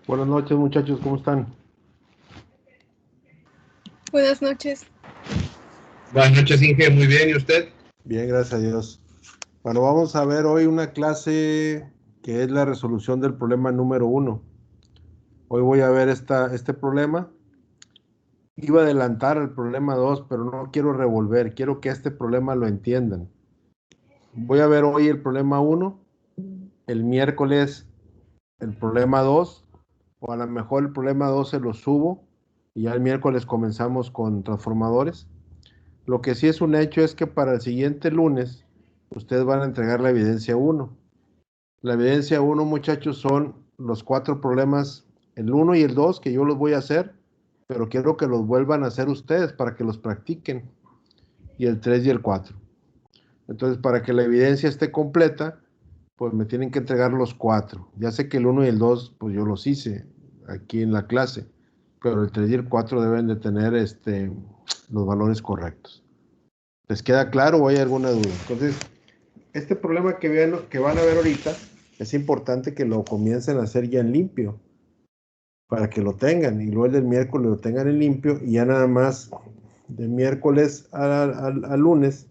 Buenas noches, muchachos, ¿cómo están? Buenas noches. Buenas noches, Inge. Muy bien. ¿Y usted? Bien, gracias a Dios. Bueno, vamos a ver hoy una clase que es la resolución del problema número uno. Hoy voy a ver este problema. Iba a adelantar el problema 2, pero no quiero revolver. Quiero que este problema lo entiendan. Voy a ver hoy el problema uno, el miércoles el problema 2, o a lo mejor el problema 2 se lo subo y ya el miércoles comenzamos con transformadores. Lo que sí es un hecho es que para el siguiente lunes ustedes van a entregar la evidencia uno. La evidencia uno, muchachos, son los cuatro problemas, el uno y el 2 que yo los voy a hacer, pero quiero que los vuelvan a hacer ustedes para que los practiquen, y el 3 y el 4. Entonces, para que la evidencia esté completa, pues me tienen que entregar los cuatro. Ya sé que el uno y el 2 pues yo los hice aquí en la clase, pero el 3 y el 4 deben de tener los valores correctos. ¿Les queda claro o hay alguna duda? Entonces, este problema que van a ver ahorita, es importante que lo comiencen a hacer ya en limpio, para que lo tengan, y luego el del miércoles lo tengan en limpio, y ya nada más de miércoles a lunes,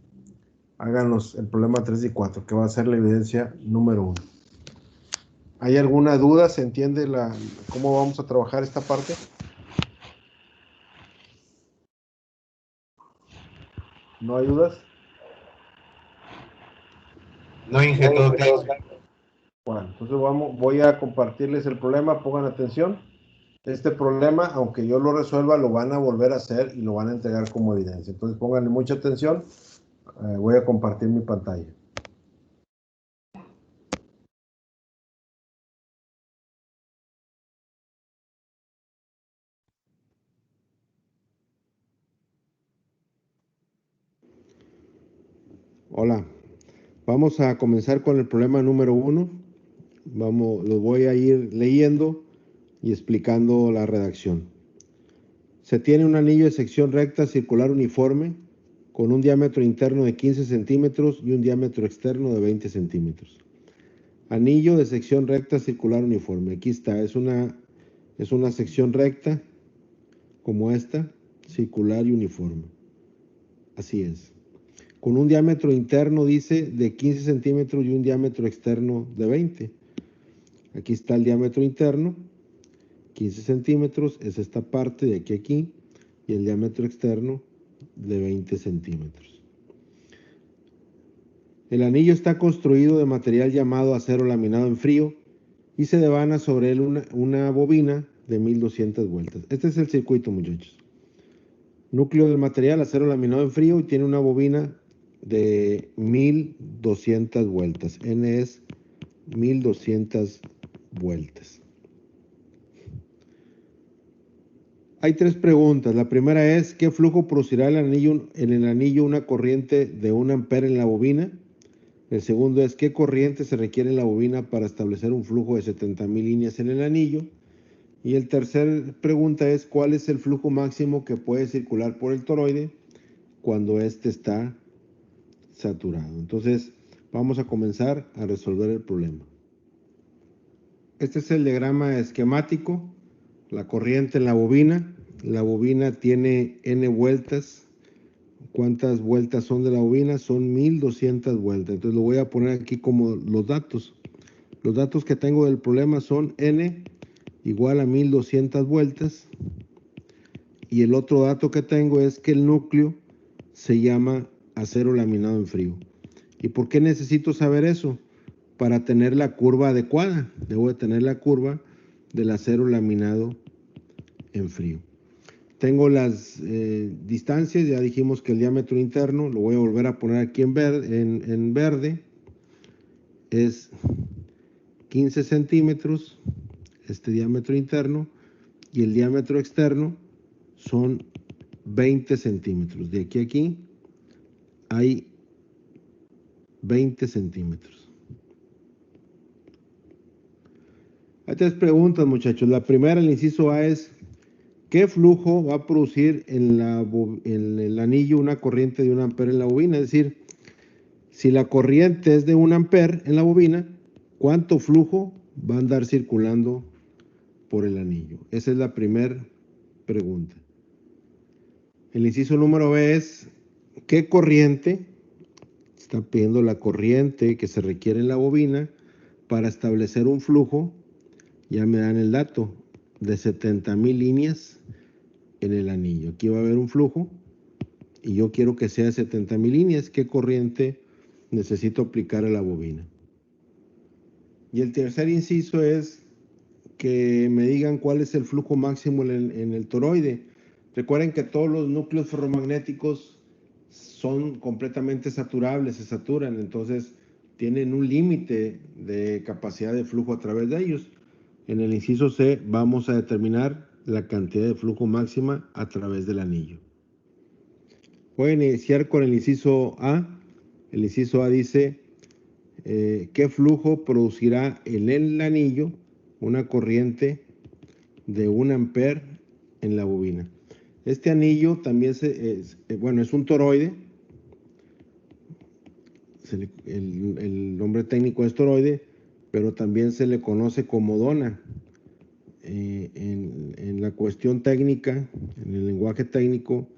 háganos el problema 3 y 4, que va a ser la evidencia número uno. ¿Hay alguna duda? ¿Se entiende cómo vamos a trabajar esta parte? ¿No hay dudas? No, Inge, todo claro. Bueno, entonces voy a compartirles el problema, pongan atención. Este problema, aunque yo lo resuelva, lo van a volver a hacer y lo van a entregar como evidencia. Entonces pónganle mucha atención. Voy a compartir mi pantalla. Hola, vamos a comenzar con el problema número uno. Lo voy a ir leyendo y explicando la redacción. Se tiene un anillo de sección recta circular uniforme con un diámetro interno de 15 centímetros y un diámetro externo de 20 centímetros. Anillo de sección recta circular uniforme. Aquí está, es una sección recta como esta, circular y uniforme. Así es. Con un diámetro interno, dice, de 15 centímetros y un diámetro externo de 20. Aquí está el diámetro interno, 15 centímetros, es esta parte de aquí a aquí, y el diámetro externo de 20 centímetros. El anillo está construido de material llamado acero laminado en frío y se devana sobre él una bobina de 1200 vueltas. Este es el circuito, muchachos. Núcleo del material, acero laminado en frío, y tiene una bobina de 1200 vueltas. N es 1200 vueltas. Hay tres preguntas. La primera es, ¿qué flujo producirá en el anillo una corriente de 1 ampere en la bobina? El segundo es, ¿qué corriente se requiere en la bobina para establecer un flujo de 70,000 líneas en el anillo? Y el tercer pregunta es, ¿cuál es el flujo máximo que puede circular por el toroide cuando éste está saturado? Entonces, vamos a comenzar a resolver el problema. Este es el diagrama esquemático, la corriente en la bobina. La bobina tiene N vueltas. ¿Cuántas vueltas son de la bobina? Son 1200 vueltas. Entonces lo voy a poner aquí como los datos. Los datos que tengo del problema son N igual a 1200 vueltas. Y el otro dato que tengo es que el núcleo se llama acero laminado en frío. ¿Y por qué necesito saber eso? Para tener la curva adecuada. Debo de tener la curva del acero laminado en frío. Tengo las distancias, ya dijimos que el diámetro interno, lo voy a volver a poner aquí en verde, es 15 centímetros, este diámetro interno, y el diámetro externo son 20 centímetros. De aquí a aquí hay 20 centímetros. Hay tres preguntas, muchachos. La primera, el inciso A, es ¿qué flujo va a producir en el anillo una corriente de 1 ampere en la bobina? Es decir, si la corriente es de 1 ampere en la bobina, ¿cuánto flujo va a andar circulando por el anillo. Esa es la primera pregunta. El inciso número B es, ¿qué corriente? Está pidiendo la corriente que se requiere en la bobina para establecer un flujo. Ya me dan el dato de 70,000 líneas en el anillo. Aquí va a haber un flujo y yo quiero que sea 70,000 líneas. ¿Qué corriente necesito aplicar a la bobina? Y el tercer inciso es que me digan cuál es el flujo máximo en el toroide. Recuerden que todos los núcleos ferromagnéticos son completamente saturables, se saturan, entonces tienen un límite de capacidad de flujo a través de ellos. En el inciso C vamos a determinar la cantidad de flujo máxima a través del anillo. Voy a iniciar con el inciso A. El inciso A dice, ¿qué flujo producirá en el anillo una corriente de 1 ampere en la bobina? Este anillo también es un toroide. El nombre técnico es toroide, pero también se le conoce como dona. En la cuestión técnica, en el lenguaje técnico,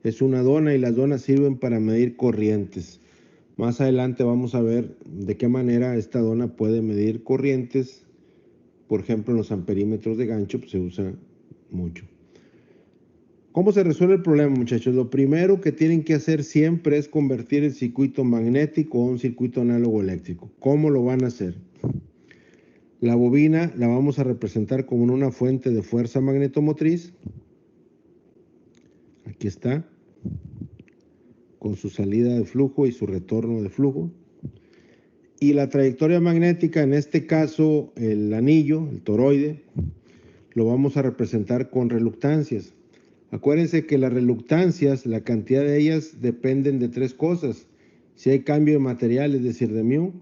es una dona y las donas sirven para medir corrientes. Más adelante vamos a ver de qué manera esta dona puede medir corrientes. Por ejemplo, en los amperímetros de gancho pues, se usa mucho. ¿Cómo se resuelve el problema, muchachos? Lo primero que tienen que hacer siempre es convertir el circuito magnético a un circuito análogo eléctrico. ¿Cómo lo van a hacer? La bobina la vamos a representar como una fuente de fuerza magnetomotriz. Aquí está, con su salida de flujo y su retorno de flujo. Y la trayectoria magnética, en este caso el anillo, el toroide, lo vamos a representar con reluctancias. Acuérdense que las reluctancias, la cantidad de ellas dependen de tres cosas. Si hay cambio de material, es decir, de mu,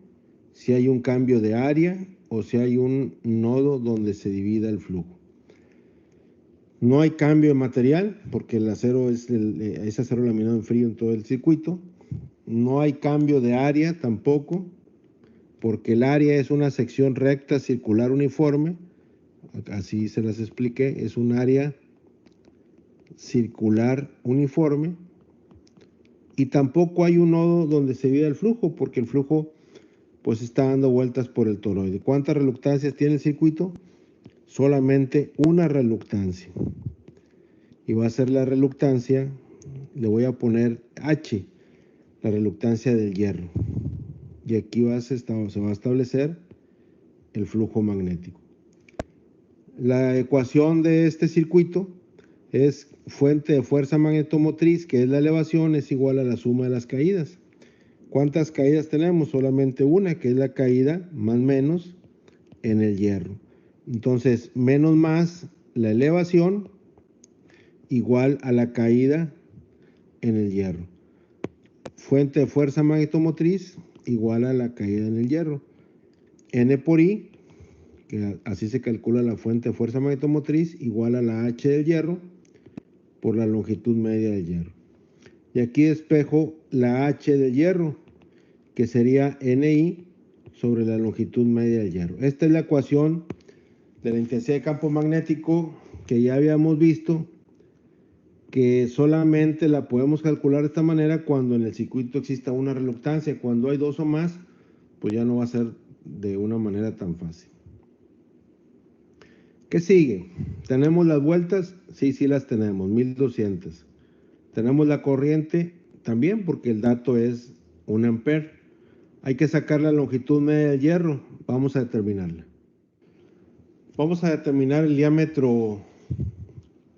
si hay un cambio de área o si hay un nodo donde se divida el flujo. No hay cambio de material porque el acero es acero laminado en frío en todo el circuito. No hay cambio de área tampoco porque el área es una sección recta circular uniforme. Así se las expliqué, es un área circular uniforme. Y tampoco hay un nodo donde se divida el flujo porque el flujo pues está dando vueltas por el toroide. ¿Cuántas reluctancias tiene el circuito? Solamente una reluctancia. Y va a ser la reluctancia, le voy a poner H, la reluctancia del hierro. Y aquí se va a establecer el flujo magnético. La ecuación de este circuito es fuente de fuerza magnetomotriz, que es la elevación, es igual a la suma de las caídas. ¿Cuántas caídas tenemos? Solamente una, que es la caída más menos en el hierro. Entonces, menos más la elevación igual a la caída en el hierro. Fuente de fuerza magnetomotriz igual a la caída en el hierro. N por I, que así se calcula la fuente de fuerza magnetomotriz, igual a la H del hierro por la longitud media del hierro. Y aquí despejo la H del hierro, que sería NI sobre la longitud media del hierro. Esta es la ecuación de la intensidad de campo magnético que ya habíamos visto, que solamente la podemos calcular de esta manera cuando en el circuito exista una reluctancia. Cuando hay dos o más, pues ya no va a ser de una manera tan fácil. ¿Qué sigue? ¿Tenemos las vueltas? Sí, sí las tenemos, 1200. Tenemos la corriente también porque el dato es 1 ampere. Hay que sacar la longitud media del hierro. Vamos a determinarla. Vamos a determinar el diámetro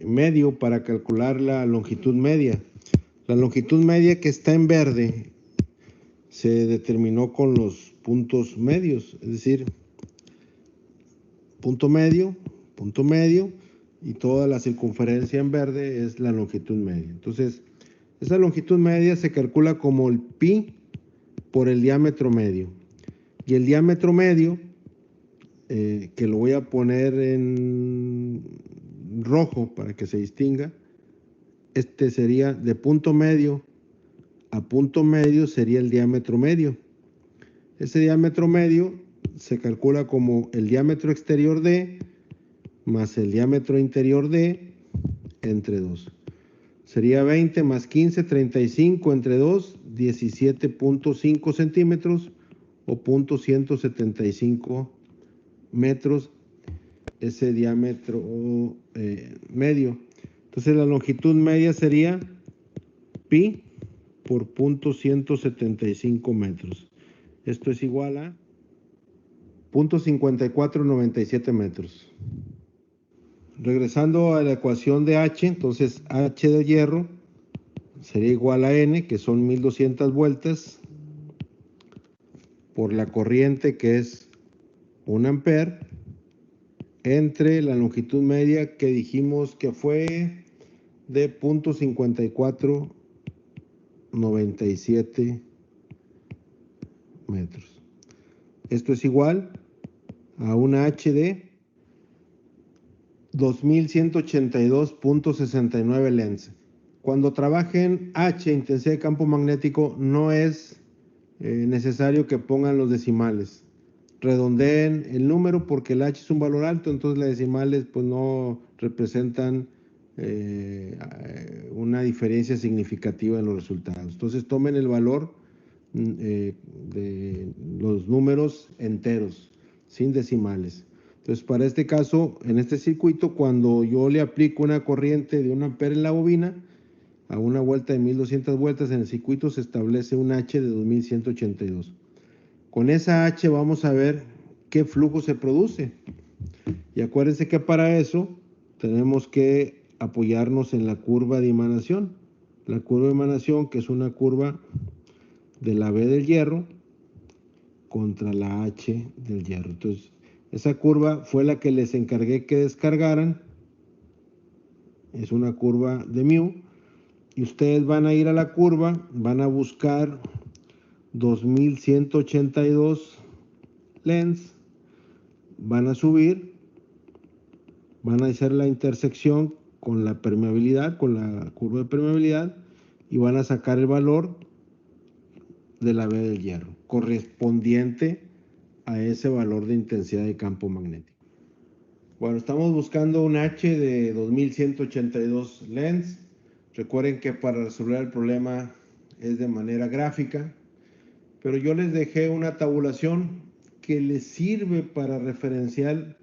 medio para calcular la longitud media. La longitud media que está en verde se determinó con los puntos medios, es decir, punto medio, y toda la circunferencia en verde es la longitud media. Entonces, esa longitud media se calcula como el pi por el diámetro medio. Y el diámetro medio, que lo voy a poner en rojo para que se distinga, este sería de punto medio a punto medio, sería el diámetro medio. Ese diámetro medio se calcula como el diámetro exterior D más el diámetro interior D entre 2. Sería 20 más 15, 35 entre 2, 17.5 centímetros o 0.175 metros, ese diámetro medio. Entonces la longitud media sería pi por 0.175 metros. Esto es igual a 0.5497 metros. Regresando a la ecuación de H, entonces H de hierro sería igual a N, que son 1200 vueltas, por la corriente, que es 1 ampere, entre la longitud media que dijimos que fue de 0.5497 metros. Esto es igual a una H de 2182.69 lens. Cuando trabajen H, intensidad de campo magnético, no es necesario que pongan los decimales. Redondeen el número porque el H es un valor alto, entonces las decimales pues no representan una diferencia significativa en los resultados. Entonces tomen el valor de los números enteros, sin decimales. Entonces para este caso, en este circuito, cuando yo le aplico una corriente de 1 ampere en la bobina, a una vuelta de 1200 vueltas en el circuito se establece un H de 2182. Con esa H vamos a ver qué flujo se produce. Y acuérdense que para eso tenemos que apoyarnos en la curva de emanación. La curva de emanación, que es una curva de la B del hierro contra la H del hierro. Entonces, esa curva fue la que les encargué que descargaran. Es una curva de mu. Y ustedes van a ir a la curva, van a buscar 2182 lens, van a subir, van a hacer la intersección con la permeabilidad, con la curva de permeabilidad, y van a sacar el valor de la B del hierro, correspondiente a ese valor de intensidad de campo magnético. Bueno, estamos buscando un H de 2182 lens. Recuerden que para resolver el problema es de manera gráfica, pero yo les dejé una tabulación que les sirve para referenciar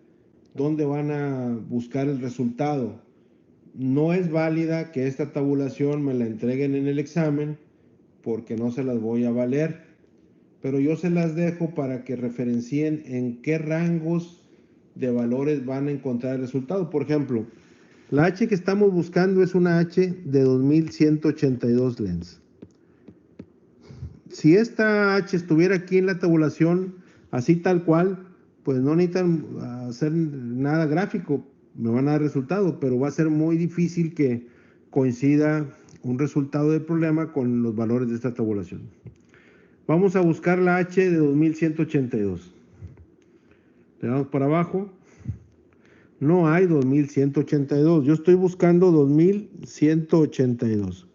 dónde van a buscar el resultado. No es válida que esta tabulación me la entreguen en el examen porque no se las voy a valer, pero yo se las dejo para que referencien en qué rangos de valores van a encontrar el resultado. Por ejemplo, la H que estamos buscando es una H de 2182 lens. Si esta H estuviera aquí en la tabulación, así tal cual, pues no necesitan hacer nada gráfico, me van a dar resultado, pero va a ser muy difícil que coincida un resultado del problema con los valores de esta tabulación. Vamos a buscar la H de 2182. Le damos para abajo. No hay 2182. Yo estoy buscando 2182.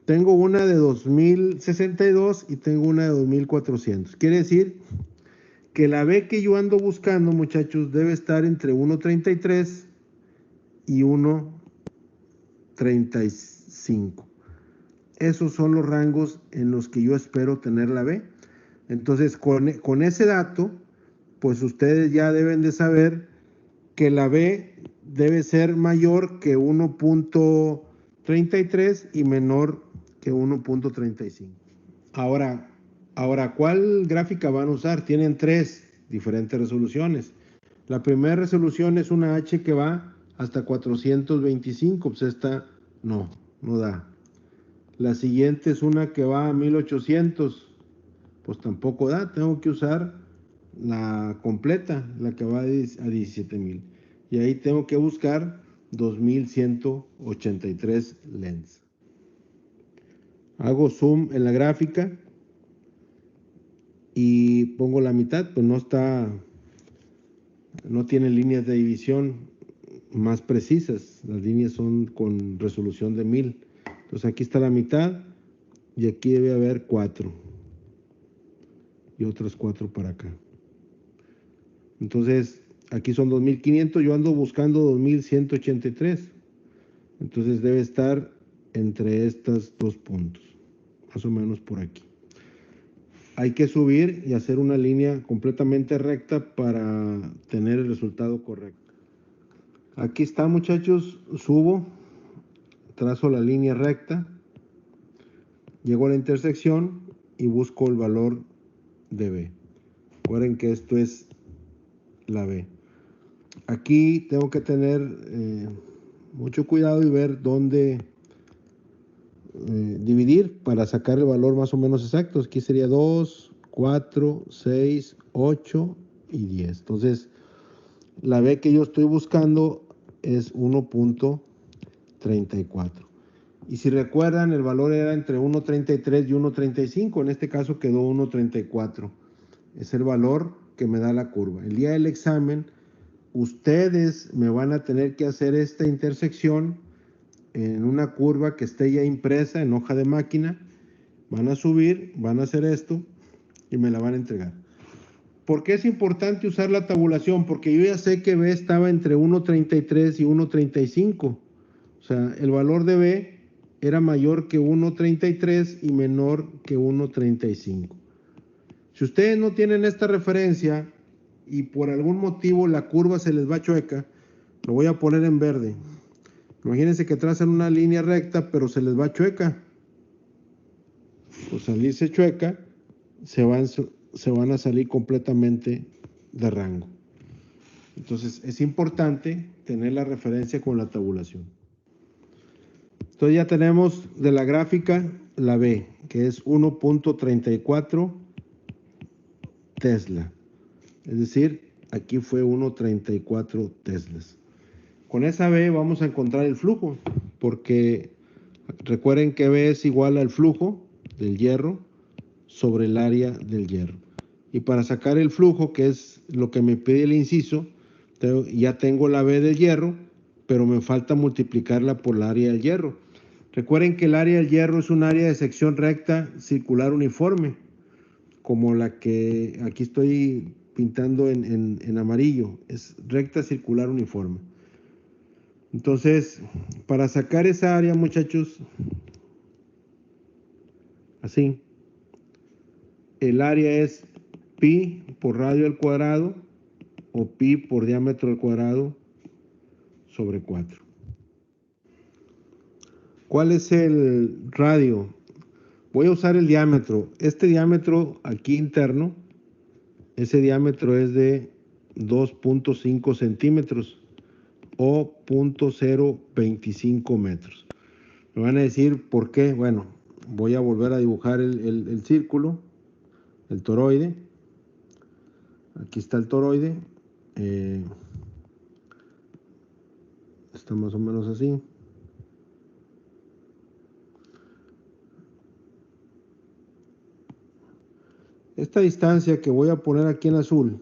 Tengo una de 2062 y tengo una de 2400. Quiere decir que la B que yo ando buscando, muchachos, debe estar entre 1.33 y 1.35. Esos son los rangos en los que yo espero tener la B. Entonces, con ese dato, pues ustedes ya deben de saber que la B debe ser mayor que 1.33 y menor que 1.35. Ahora, ¿cuál gráfica van a usar? Tienen tres diferentes resoluciones. La primera resolución es una H que va hasta 425, pues esta no da. La siguiente es una que va a 1800, pues tampoco da, tengo que usar la completa, la que va a 17.000. Y ahí tengo que buscar 2183 lens. Hago zoom en la gráfica y pongo la mitad, pues no tiene líneas de división más precisas. Las líneas son con resolución de 1000. Entonces aquí está la mitad y aquí debe haber 4 y otras 4 para acá. Entonces aquí son 2500, yo ando buscando 2183. Entonces debe estar entre estos dos puntos, más o menos por aquí. Hay que subir y hacer una línea completamente recta para tener el resultado correcto. Aquí está, muchachos, subo, trazo la línea recta, llego a la intersección y busco el valor de B. Recuerden que esto es la B. Aquí tengo que tener mucho cuidado y ver dónde dividir para sacar el valor más o menos exacto. Aquí sería 2, 4, 6, 8 y 10. Entonces, la B que yo estoy buscando es 1.34. Y si recuerdan, el valor era entre 1.33 y 1.35. En este caso quedó 1.34. Es el valor que me da la curva. El día del examen, ustedes me van a tener que hacer esta intersección en una curva que esté ya impresa en hoja de máquina. Van a subir, van a hacer esto y me la van a entregar. ¿Por qué es importante usar la tabulación? Porque yo ya sé que B estaba entre 1.33 y 1.35. O sea, el valor de B era mayor que 1.33 y menor que 1.35. Si ustedes no tienen esta referencia y por algún motivo la curva se les va chueca, lo voy a poner en verde. Imagínense que trazan una línea recta, pero se les va chueca. Pues salirse chueca, se van a salir completamente de rango. Entonces es importante tener la referencia con la tabulación. Entonces ya tenemos de la gráfica la B, que es 1.34 Tesla. Es decir, aquí fue 1.34 Teslas. Con esa B vamos a encontrar el flujo, porque recuerden que B es igual al flujo del hierro sobre el área del hierro. Y para sacar el flujo, que es lo que me pide el inciso, ya tengo la B del hierro, pero me falta multiplicarla por el área del hierro. Recuerden que el área del hierro es un área de sección recta circular uniforme, como la que aquí estoy pintando en amarillo. Es recta circular uniforme. Entonces, para sacar esa área, muchachos, así, el área es pi por radio al cuadrado o pi por diámetro al cuadrado sobre 4. ¿Cuál es el radio? Voy a usar el diámetro. Este diámetro aquí interno, ese diámetro es de 2.5 centímetros o 0.025 metros. Me van a decir por qué. Bueno, voy a volver a dibujar el círculo, el toroide. Aquí está el toroide. Está más o menos así. Esta distancia que voy a poner aquí en azul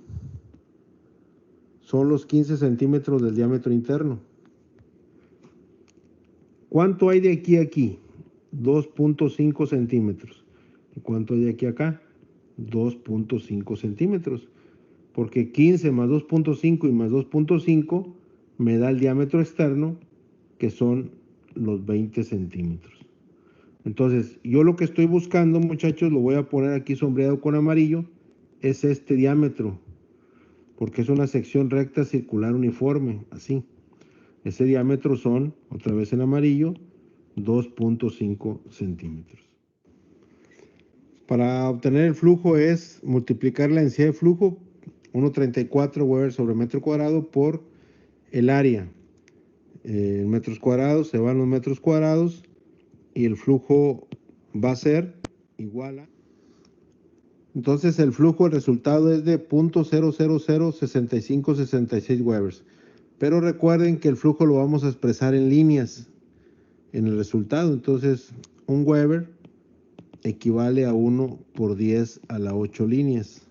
son los 15 centímetros del diámetro interno. ¿Cuánto hay de aquí a aquí? 2.5 centímetros. ¿Y cuánto hay de aquí a acá? 2.5 centímetros. Porque 15 más 2.5 y más 2.5 me da el diámetro externo, que son los 20 centímetros. Entonces, yo lo que estoy buscando, muchachos, lo voy a poner aquí sombreado con amarillo, es este diámetro, porque es una sección recta circular uniforme, así. Ese diámetro son, otra vez en amarillo, 2.5 centímetros. Para obtener el flujo es multiplicar la densidad de flujo, 1.34 Weber sobre metro cuadrado, por el área. En metros cuadrados se van los metros cuadrados y el flujo va a ser igual a... Entonces el flujo, el resultado es de 0.0006566 Webers. Pero recuerden que el flujo lo vamos a expresar en líneas en el resultado. Entonces un Weber equivale a 1 por 10 a la 8 líneas.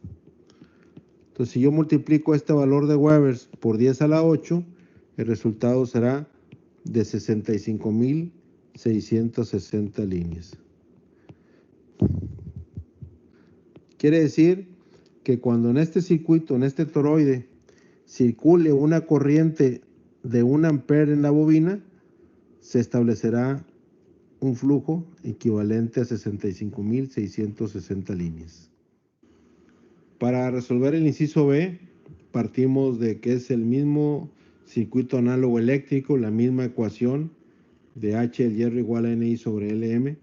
Entonces si yo multiplico este valor de Webers por 10 a la 8, el resultado será de 65.660 líneas. Quiere decir que cuando en este circuito, en este toroide, circule una corriente de 1 ampere en la bobina, se establecerá un flujo equivalente a 65.660 líneas. Para resolver el inciso B, partimos de que es el mismo circuito análogo eléctrico, la misma ecuación de H del hierro igual a NI sobre LM.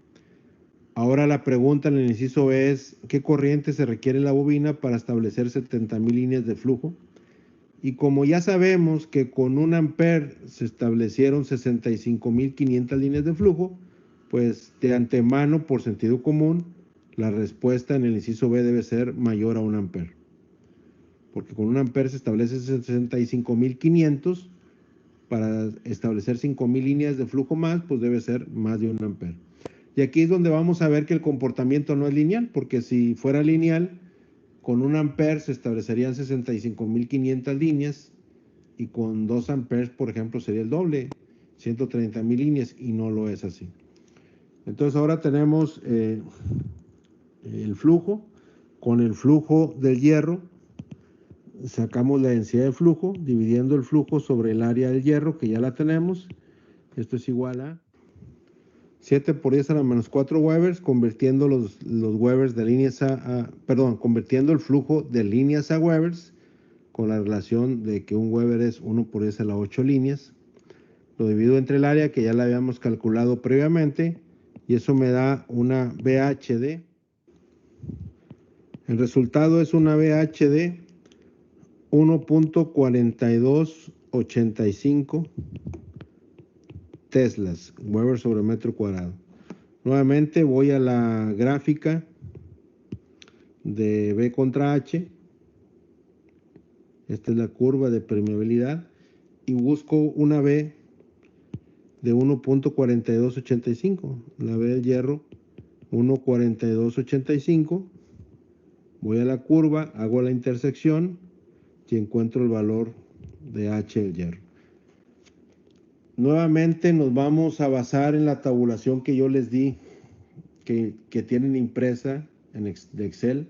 Ahora la pregunta en el inciso B es, ¿qué corriente se requiere en la bobina para establecer 70.000 líneas de flujo? Y como ya sabemos que con 1 ampere se establecieron 65.500 líneas de flujo, pues de antemano, por sentido común, la respuesta en el inciso B debe ser mayor a 1 ampere. Porque con 1 ampere se establece 65.500, para establecer 5.000 líneas de flujo más, pues debe ser más de 1 ampere. Y aquí es donde vamos a ver que el comportamiento no es lineal, porque si fuera lineal, con 1 ampere se establecerían 65.500 líneas y con 2 amperes, por ejemplo, sería el doble, 130.000 líneas, y no lo es así. Entonces ahora tenemos el flujo. Con el flujo del hierro sacamos la densidad de flujo dividiendo el flujo sobre el área del hierro, que ya la tenemos. Esto es igual a 7 por 10 a la menos 4 Webers, convirtiendo los Webers de líneas convirtiendo el flujo de líneas a Webers, con la relación de que un Weber es 1 por 10 a la 8 líneas. Lo divido entre el área, que ya la habíamos calculado previamente, y eso me da una BHD. El resultado es una BHD 1.4285 teslas, Weber sobre metro cuadrado. Nuevamente voy a la gráfica de B contra H. Esta es la curva de permeabilidad y busco una B de 1.4285. La B del hierro, 1.4285. Voy a la curva, hago la intersección y encuentro el valor de H del hierro. Nuevamente nos vamos a basar en la tabulación que yo les di, que tienen impresa de Excel,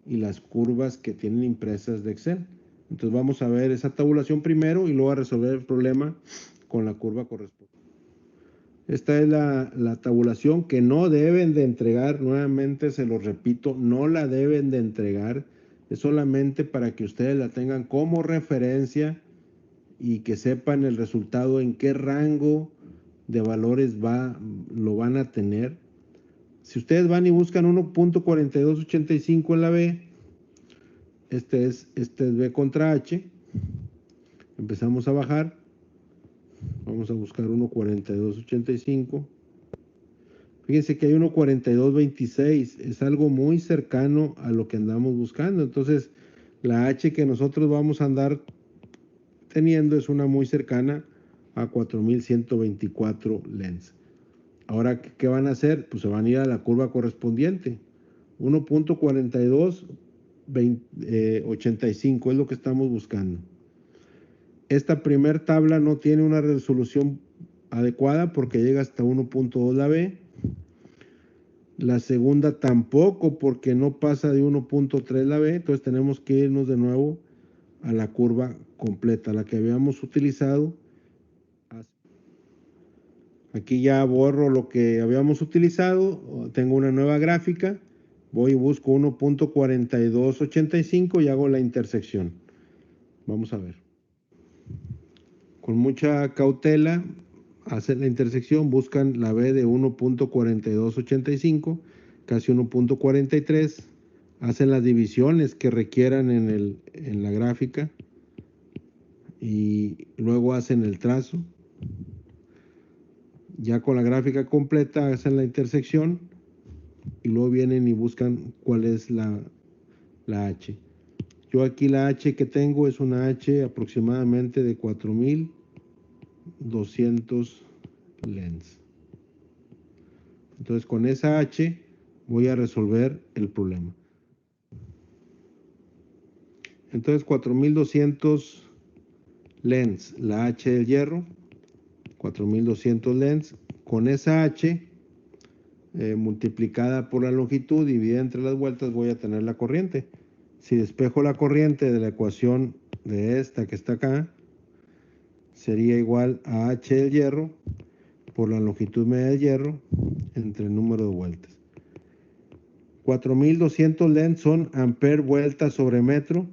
y las curvas que tienen impresas de Excel. Entonces vamos a ver esa tabulación primero y luego a resolver el problema con la curva correspondiente. Esta es la tabulación que no deben de entregar. Nuevamente se lo repito, no la deben de entregar. Es solamente para que ustedes la tengan como referencia y que sepan el resultado, en qué rango de valores lo van a tener. Si ustedes van y buscan 1.4285 en la B, este es B contra H. Empezamos a bajar. Vamos a buscar 1.4285. Fíjense que hay 1.4226. Es algo muy cercano a lo que andamos buscando. Entonces, la H que nosotros vamos a andar teniendo es una muy cercana a 4.124 lens. Ahora, ¿qué van a hacer? Pues se van a ir a la curva correspondiente. 1.4285 es lo que estamos buscando. Esta primer tabla no tiene una resolución adecuada porque llega hasta 1.2 la B. La segunda tampoco, porque no pasa de 1.3 la B. Entonces tenemos que irnos de nuevo a la curva completa, la que habíamos utilizado. Aquí ya borro lo que habíamos utilizado. Tengo una nueva gráfica. Voy y busco 1.4285 y hago la intersección. Vamos a ver. Con mucha cautela hacen la intersección, buscan la B de 1.4285, casi 1.43, hacen las divisiones que requieran en la gráfica y luego hacen el trazo. Ya con la gráfica completa hacen la intersección y luego vienen y buscan cuál es la H. Yo aquí la H que tengo es una H aproximadamente de 4.200 lens. Entonces con esa H voy a resolver el problema. Entonces 4.200 lens, la H del hierro, 4.200 lens. Con esa H multiplicada por la longitud, dividida entre las vueltas, voy a tener la corriente. Si despejo la corriente de la ecuación de esta que está acá sería igual a H del hierro por la longitud media del hierro entre el número de vueltas. 4200 length son ampere vuelta sobre metro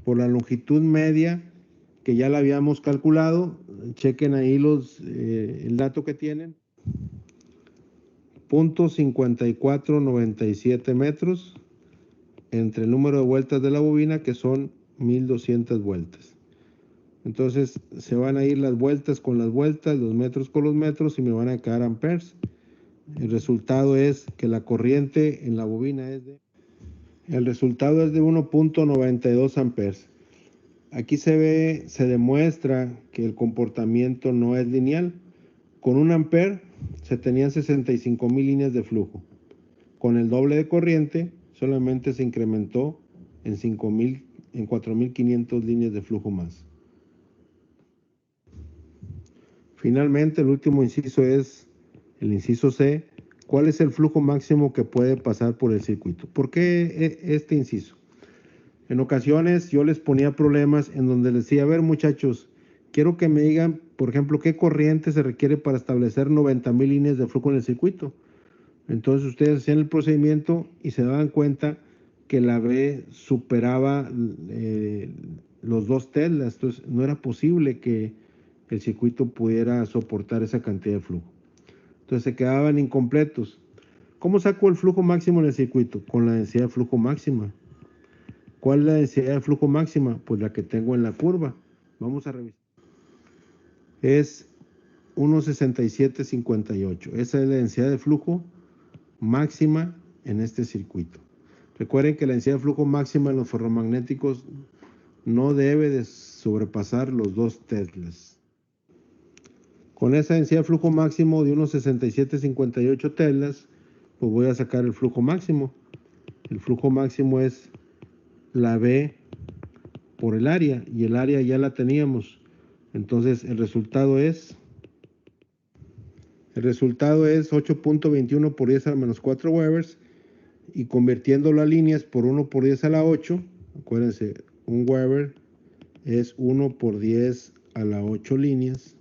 por la longitud media que ya la habíamos calculado. Chequen ahí el dato que tienen. 0.5497 metros entre el número de vueltas de la bobina, que son 1200 vueltas. Entonces se van a ir las vueltas con las vueltas, los metros con los metros, y me van a quedar amperes. El resultado es que la corriente en la bobina es de 1.92 amperes. Aquí se demuestra que el comportamiento no es lineal. Con 1 ampere se tenían 65,000 líneas de flujo. Con el doble de corriente solamente se incrementó en 4,500 líneas de flujo más. Finalmente, el último inciso es el inciso C. ¿Cuál es el flujo máximo que puede pasar por el circuito? ¿Por qué este inciso? En ocasiones yo les ponía problemas en donde les decía, a ver muchachos, quiero que me digan, por ejemplo, qué corriente se requiere para establecer 90,000 líneas de flujo en el circuito. Entonces ustedes hacían el procedimiento y se daban cuenta que la B superaba los 2 teslas. Entonces no era posible que el circuito pudiera soportar esa cantidad de flujo. Entonces se quedaban incompletos. ¿Cómo saco el flujo máximo en el circuito? Con la densidad de flujo máxima. ¿Cuál es la densidad de flujo máxima? Pues la que tengo en la curva. Vamos a revisar. Es 1.6758. Esa es la densidad de flujo máxima en este circuito. Recuerden que la densidad de flujo máxima en los ferromagnéticos no debe de sobrepasar los 2 teslas. Con esa densidad de flujo máximo de unos 6758 teslas, pues voy a sacar el flujo máximo. El flujo máximo es la B por el área, y el área ya la teníamos. Entonces el resultado es 8.21 por 10 a la menos 4 Webers, y convirtiéndolo a líneas por 1 por 10 a la 8, acuérdense, un Weber es 1 por 10 a la 8 líneas.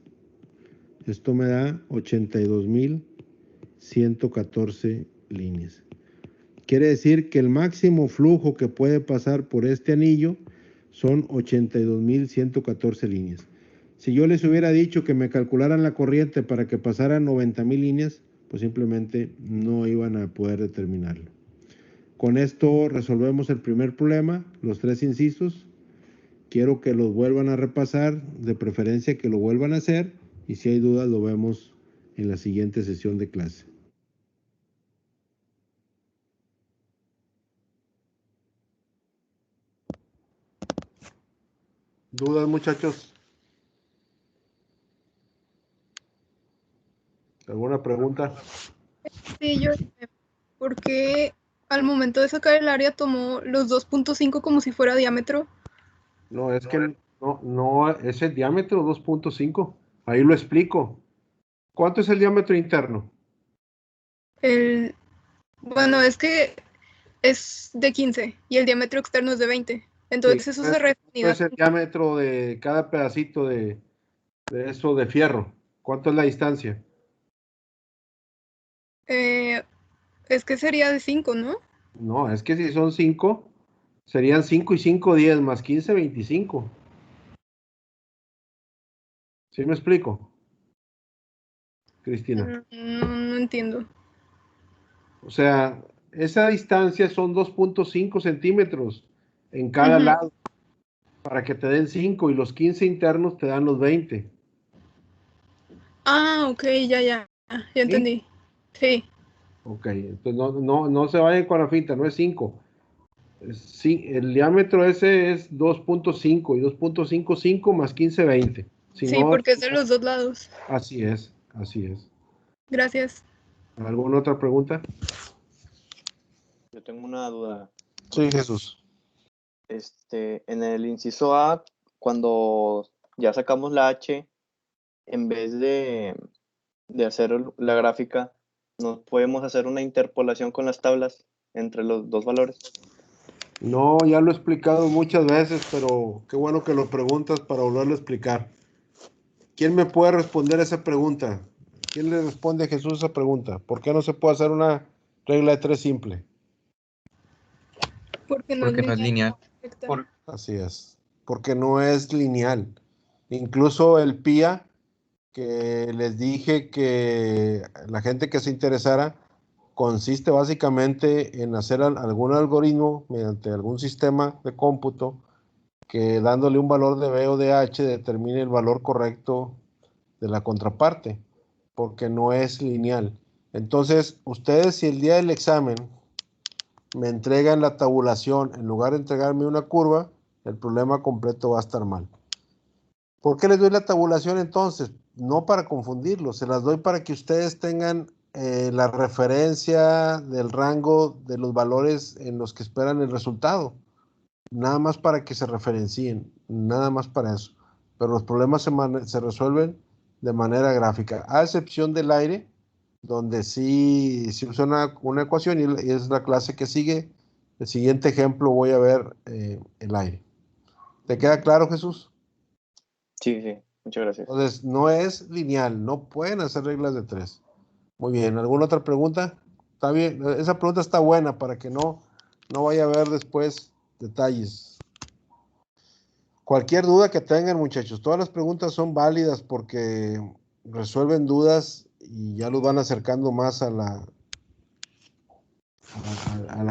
Esto me da 82,114 líneas. Quiere decir que el máximo flujo que puede pasar por este anillo son 82,114 líneas. Si yo les hubiera dicho que me calcularan la corriente para que pasaran 90,000 líneas, pues simplemente no iban a poder determinarlo. Con esto resolvemos el primer problema, los 3 incisos. Quiero que los vuelvan a repasar, de preferencia que lo vuelvan a hacer, y si hay dudas lo vemos en la siguiente sesión de clase. ¿Dudas, muchachos? ¿Alguna pregunta? Sí, yo, ¿por qué al momento de sacar el área tomó los 2.5 como si fuera diámetro? No, es que no es el diámetro 2.5. Ahí lo explico. ¿Cuánto es el diámetro interno? Bueno, es que es de 15 y el diámetro externo es de 20. Entonces Sí, eso se ¿cuánto refiere es el diámetro de cada pedacito de eso de fierro? ¿Cuánto es la distancia? es que sería de 5, ¿no? No, es que si son 5, serían 5 y 5, 10 más 15, 25. ¿Sí me explico, Cristina? No entiendo. O sea, esa distancia son 2.5 centímetros en cada Ujú. lado para que te den 5, y los 15 internos te dan los 20. Ah, ok, ya ¿Sí? entendí. Sí, Ok, entonces no se vayan con la finta, no es 5. Sí, el diámetro ese es 2.5, y 2.5, 5 más 15, 20. Si sí, no, porque es de los dos lados. así es, así es. Gracias. ¿Alguna otra pregunta? Yo tengo una duda. Sí, Jesús. En el inciso A, cuando ya sacamos la H, en vez de hacer la gráfica, ¿no podemos hacer una interpolación con las tablas entre los dos valores? No, ya lo he explicado muchas veces, pero qué bueno que lo preguntas para volverlo a explicar. ¿Quién me puede responder esa pregunta? ¿Quién le responde a Jesús esa pregunta? ¿Por qué no se puede hacer una regla de 3 simple? Porque no es Porque no es lineal. perfecta. Así es, porque no es lineal. Incluso el PIA, que les dije que la gente que se interesara, consiste básicamente en hacer algún algoritmo mediante algún sistema de cómputo que dándole un valor de B o de H determine el valor correcto de la contraparte, porque no es lineal. Entonces, ustedes si el día del examen me entregan la tabulación en lugar de entregarme una curva, el problema completo va a estar mal. ¿Por qué les doy la tabulación entonces? No para confundirlos, se las doy para que ustedes tengan la referencia del rango de los valores en los que esperan el resultado. Nada más para que se referencien, nada más para eso. Pero los problemas se resuelven de manera gráfica, a excepción del aire, donde sí se usa una ecuación y es la clase que sigue. El siguiente ejemplo voy a ver el aire. ¿Te queda claro, Jesús? Sí, sí, muchas gracias. Entonces, no es lineal, no pueden hacer reglas de 3. Muy bien, ¿alguna otra pregunta? Está bien, esa pregunta está buena para que no vaya a haber después detalles. Cualquier duda que tengan, muchachos, todas las preguntas son válidas porque resuelven dudas y ya los van acercando más a la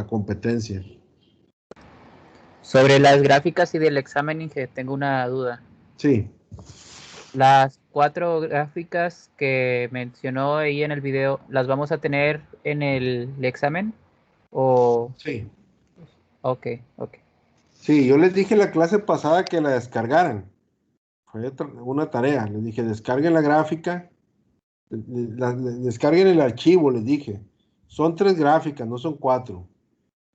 competencia. Sobre las gráficas y del examen, Inge, tengo una duda. Sí, Las 4 gráficas que mencionó ahí en el video, ¿las vamos a tener en el examen? ¿O...? sí. Ok. Sí, yo les dije la clase pasada que la descargaran. Fue una tarea. Les dije, descarguen la gráfica, descarguen el archivo, les dije. Son 3 gráficas, no son 4.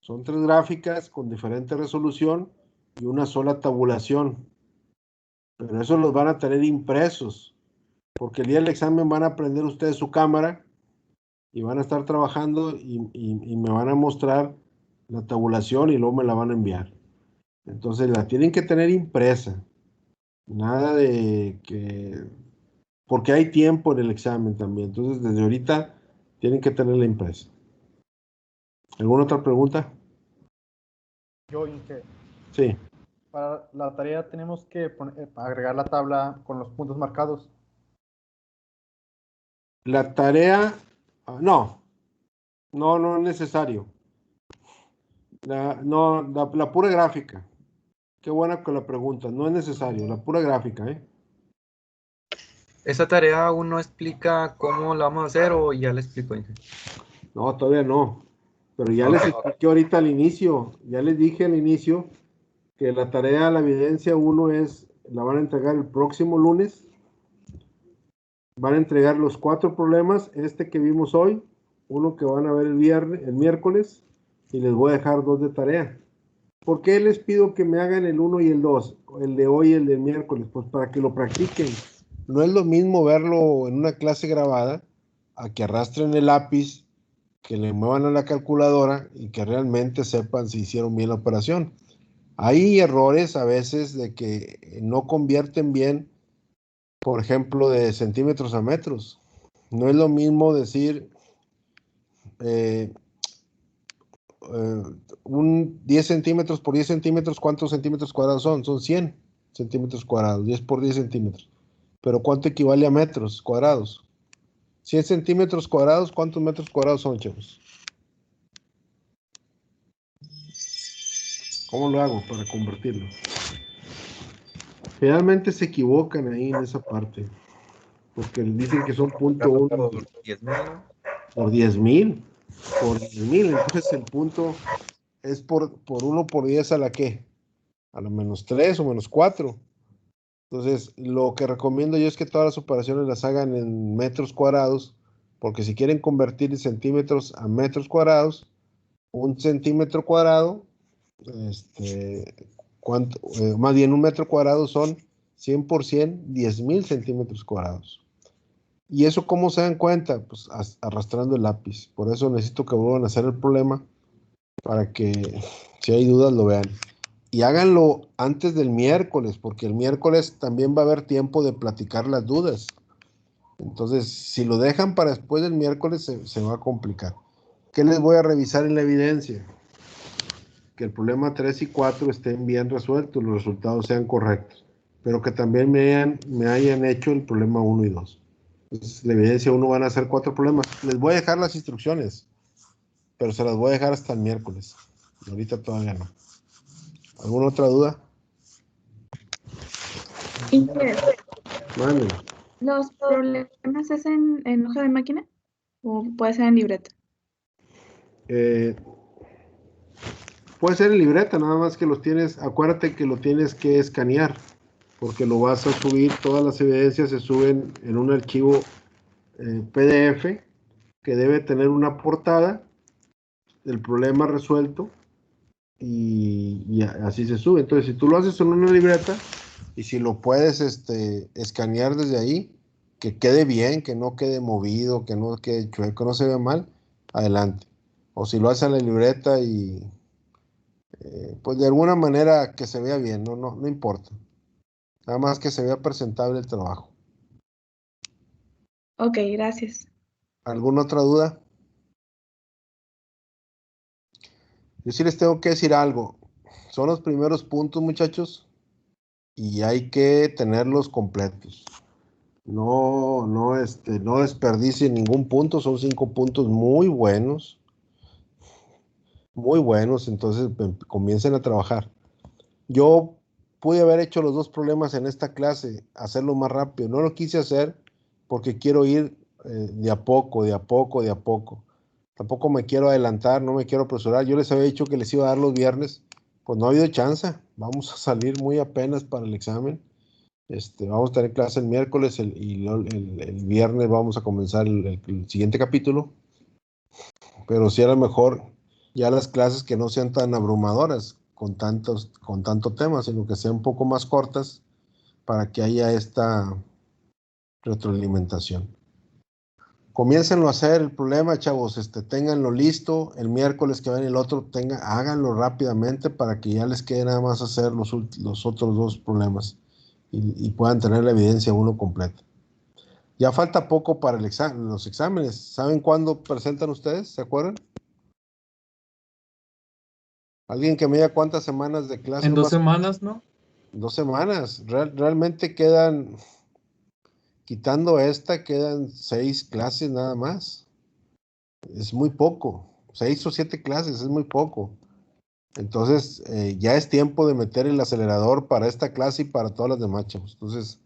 Son 3 gráficas con diferente resolución y una sola tabulación. Pero eso los van a tener impresos, porque el día del examen van a prender ustedes su cámara y van a estar trabajando y me van a mostrar la tabulación y luego me la van a enviar. Entonces la tienen que tener impresa. Nada de que... Porque hay tiempo en el examen también. Entonces desde ahorita tienen que tenerla impresa. ¿Alguna otra pregunta? Yo, Inge, Sí. para la tarea tenemos que agregar la tabla con los puntos marcados. La tarea... no es necesario. La pura gráfica. Qué buena que la pregunta. No es necesario. La pura gráfica, ¿eh? ¿Esa tarea aún no explica cómo la vamos a hacer o ya la explico, Inge? No, todavía no. Pero ya les expliqué ahorita al inicio. Ya les dije al inicio que la tarea, la evidencia 1 la van a entregar el próximo lunes. Van a entregar los 4 problemas, este que vimos hoy, uno que van a ver el miércoles, y les voy a dejar 2 de tarea. ¿Por qué les pido que me hagan el 1 y el 2? El de hoy y el de miércoles, pues para que lo practiquen. No es lo mismo verlo en una clase grabada a que arrastren el lápiz, que le muevan a la calculadora y que realmente sepan si hicieron bien la operación. Hay errores a veces de que no convierten bien, por ejemplo, de centímetros a metros. No es lo mismo decir un 10 centímetros por 10 centímetros, ¿cuántos centímetros cuadrados son? Son 100 centímetros cuadrados, 10 por 10 centímetros. Pero ¿cuánto equivale a metros cuadrados? 100 centímetros cuadrados, ¿cuántos metros cuadrados son, chavos? ¿Cómo lo hago para convertirlo? Generalmente se equivocan ahí en esa parte, porque dicen que son punto uno Por 10.000. por 10,000. Por 10,000, entonces el punto es por 1 por 10 a la ¿qué? A la -3 o -4. Entonces, lo que recomiendo yo es que todas las operaciones las hagan en metros cuadrados, porque si quieren convertir centímetros a metros cuadrados, un centímetro cuadrado, más bien un metro cuadrado son 100 por 100, 10,000 centímetros cuadrados. ¿Y eso cómo se dan cuenta? Pues arrastrando el lápiz. Por eso necesito que vuelvan a hacer el problema para que si hay dudas lo vean. Y háganlo antes del miércoles, porque el miércoles también va a haber tiempo de platicar las dudas. Entonces, si lo dejan para después del miércoles, se va a complicar. ¿Qué les voy a revisar en la evidencia? Que el problema 3 y 4 estén bien resueltos, los resultados sean correctos, pero que también me hayan hecho el problema 1 y 2. Entonces, la evidencia 1 van a ser 4 problemas. Les voy a dejar las instrucciones, pero se las voy a dejar hasta el miércoles. Ahorita todavía no. ¿Alguna otra duda? Mándenme. ¿Los problemas es en hoja de máquina o puede ser en libreta? Puede ser en libreta, nada más que los tienes, acuérdate que lo tienes que escanear, porque lo vas a subir, todas las evidencias se suben en un archivo PDF que debe tener una portada, el problema resuelto, y así se sube. Entonces, si tú lo haces en una libreta, y si lo puedes escanear desde ahí, que quede bien, que no quede movido, que no quede chueco, no se vea mal, adelante. O si lo haces en la libreta y pues de alguna manera que se vea bien, no importa. Nada más que se vea presentable el trabajo. Ok, gracias. ¿Alguna otra duda? Yo sí les tengo que decir algo. Son los primeros puntos, muchachos, y hay que tenerlos completos. No desperdicien ningún punto. Son 5 puntos muy buenos. Muy buenos. Entonces, comiencen a trabajar. Yo pude haber hecho los 2 problemas en esta clase, hacerlo más rápido. No lo quise hacer porque quiero ir de a poco, de a poco, de a poco. Tampoco me quiero adelantar, no me quiero apresurar. Yo les había dicho que les iba a dar los viernes, pues no ha habido chance. Vamos a salir muy apenas para el examen. Vamos a tener clase el miércoles el viernes vamos a comenzar el siguiente capítulo. Pero sí a lo mejor ya las clases que no sean tan abrumadoras con tanto tema, sino que sean un poco más cortas para que haya esta retroalimentación. Comiéncenlo a hacer el problema, chavos, ténganlo listo, el miércoles que viene el otro, háganlo rápidamente para que ya les quede nada más hacer los otros 2 problemas y puedan tener la evidencia 1 completa. Ya falta poco para los exámenes. ¿Saben cuándo presentan ustedes? ¿Se acuerdan? Alguien que me diga cuántas semanas de clase. En 2 semanas, ¿no? 2 semanas. Realmente quedan, quitando esta, quedan 6 clases nada más. Es muy poco. 6 o 7 clases, es muy poco. Entonces, ya es tiempo de meter el acelerador para esta clase y para todas las demás, chavos. Entonces,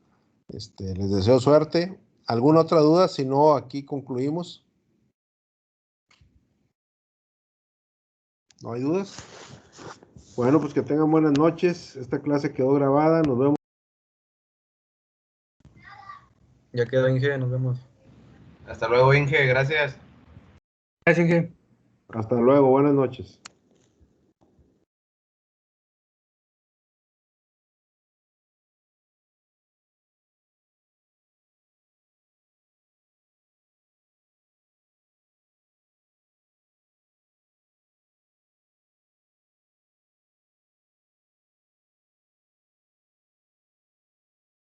les deseo suerte. ¿Alguna otra duda? Si no, aquí concluimos. ¿No hay dudas? Bueno, pues que tengan buenas noches. Esta clase quedó grabada. Nos vemos. Ya quedó, Inge, nos vemos. Hasta luego, Inge, gracias. Gracias, Inge. Hasta luego. Buenas noches.